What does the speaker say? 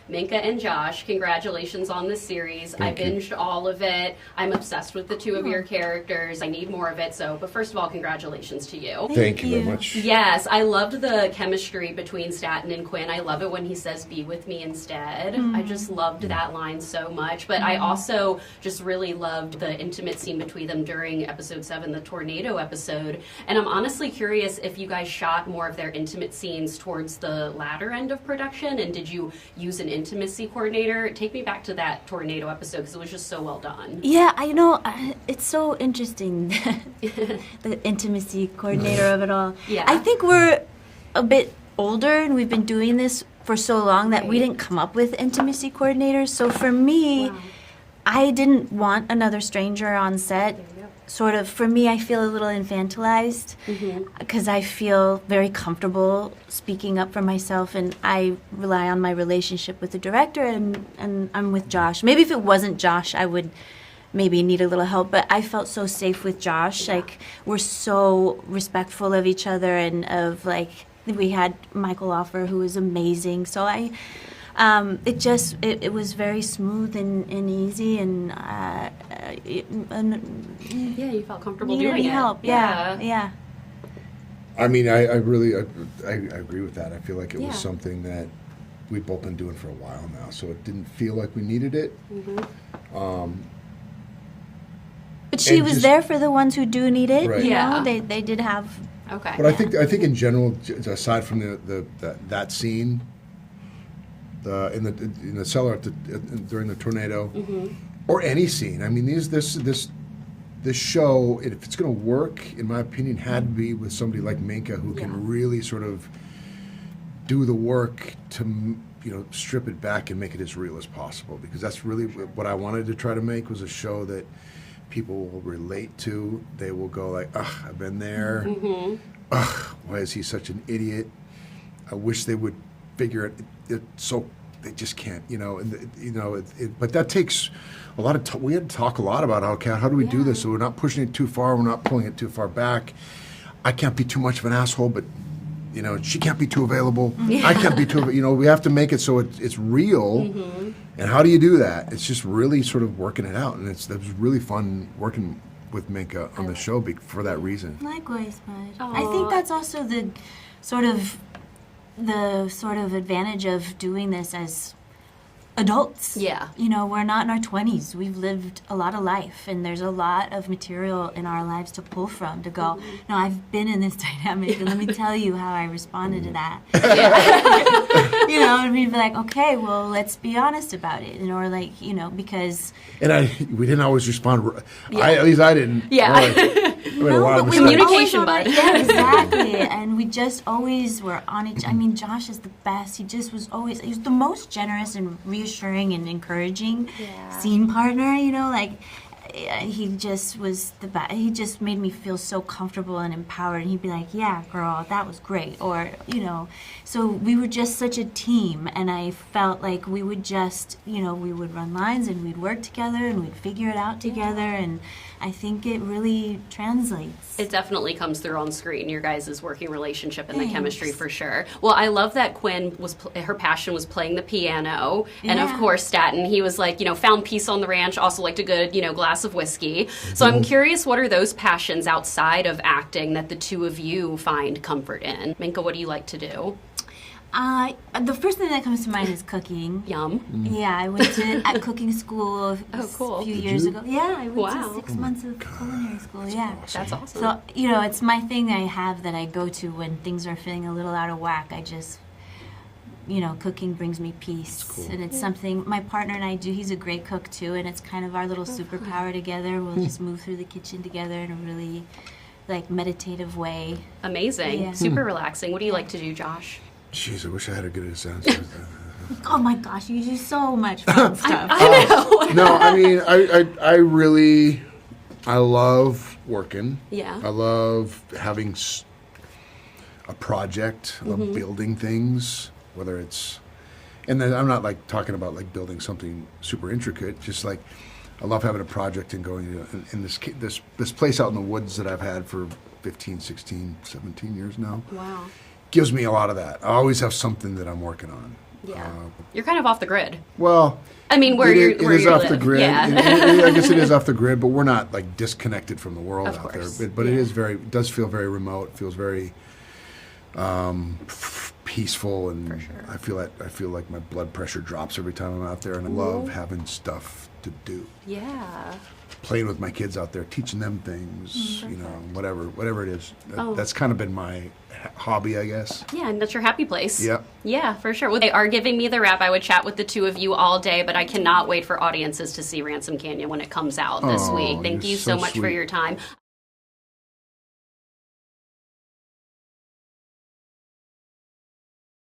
Minka and Josh, congratulations on this series. I binged all of it. I'm obsessed with the two of your characters. I need more of it. But first of all, congratulations to you. Thank you very much. Yes, I loved the chemistry between Staten and Quinn. I love it when he says, "Be with me instead." I just loved that line so much. But I also just really loved the intimate scene between them during episode 7, the tornado episode. And I'm honestly curious if you guys shot more of their intimate scenes towards the latter end of production, and did you use an intimacy coordinator? Take me back to that tornado episode because it was just so well done. Yeah, I know. It's so interesting, the intimacy coordinator of it all. Yeah. I think we're a bit older and we've been doing this for so long that we didn't come up with intimacy coordinators. So for me, I didn't want another stranger on set. Sort of, for me, I feel a little infantilized because I feel very comfortable speaking up for myself, and I rely on my relationship with the director, and I'm with Josh. Maybe if it wasn't Josh, I would maybe need a little help, but I felt so safe with Josh. Like, we're so respectful of each other, and of, like, we had Michael Offer, who was amazing. So it was very smooth and easy, and yeah, you felt comfortable doing doing it. Help. Yeah. I mean, I really agree with that. I feel like it was something that we've both been doing for a while now, so it didn't feel like we needed it. But she was there for the ones who do need it. Right. You Yeah. know, they did have. Okay. But I think in general, aside from that scene, in the cellar during the tornado, or any scene. I mean, this show, if it's going to work, in my opinion, had to be with somebody like Minka, who can really sort of do the work to strip it back and make it as real as possible. Because that's really what I wanted to try to make, was a show that people will relate to. They will go like, "Ugh, I've been there. Ugh, why is he such an idiot? I wish they would figure it so they just can't, but that takes a lot of we had to talk a lot about how do we do this so we're not pushing it too far, we're not pulling it too far back. I can't be too much of an asshole, but she can't be too available. I can't be too, we have to make it so it's real. And how do you do that? It's just really sort of working it out, and it was really fun working with Minka on the show for that reason. Likewise, bud. I think that's also the sort of advantage of doing this as adults. Yeah. We're not in our 20s. We've lived a lot of life, and there's a lot of material in our lives to pull from, to go, no, I've been in this dynamic, and let me tell you how I responded to that. And we'd be like, okay, well, let's be honest about it. Or like, because... And we didn't always respond. At least I didn't. Yeah. Communication, bud. Yeah, exactly. And we just always were on each... I mean, Josh is the best. He just was always... He was the most generous and reassuring and encouraging scene partner, he just was the best. He just made me feel so comfortable and empowered. And he'd be like, yeah, girl, that was great. Or, so we were just such a team. And I felt like we would just, we would run lines and we'd work together and we'd figure it out together. And I think it really translates. It definitely comes through on screen, your guys' working relationship and the chemistry, for sure. Well, I love that Quinn her passion was playing the piano. And of course, Staten, he was like, found peace on the ranch, also liked a good, glass of whiskey. So I'm curious, what are those passions outside of acting that the two of you find comfort in? Minka, what do you like to do? The first thing that comes to mind is cooking. Yum. Yeah, I went to cooking school a few years ago. Yeah, I went to 6 months of culinary school. That's awesome. So, it's my thing I have that I go to when things are feeling a little out of whack. I just, cooking brings me peace. Cool. And it's something my partner and I do. He's a great cook, too, and it's kind of our little superpower together. We'll just move through the kitchen together in a really, meditative way. Amazing. Yeah. Super relaxing. What do you like to do, Josh? Jeez, I wish I had a good sense. Oh my gosh, you do so much fun stuff. I know. No, I mean, I love working. Yeah. I love having a project. I love building things, whether it's, and then I'm not talking about building something super intricate. Just I love having a project and going in this place out in the woods that I've had for 15, 16, 17 years now. Wow. Gives me a lot of that. I always have something that I'm working on. Yeah. You're kind of off the grid. Well, I mean, where it is you off live. the grid. Yeah. I guess it is off the grid, but we're not like disconnected from the world Of out course. there. But it does feel very remote. It feels very peaceful, and For sure. I feel like my blood pressure drops every time I'm out there, and I love having stuff to do. Yeah. Playing with my kids out there, teaching them things, you know, whatever it is. Oh. That's kind of been my hobby, I guess. Yeah, and that's your happy place. Yep. Yeah, for sure. Well, they are giving me the rap. I would chat with the two of you all day, but I cannot wait for audiences to see Ransom Canyon when it comes out this Oh, week. Thank you're you so so much for sweet. your time.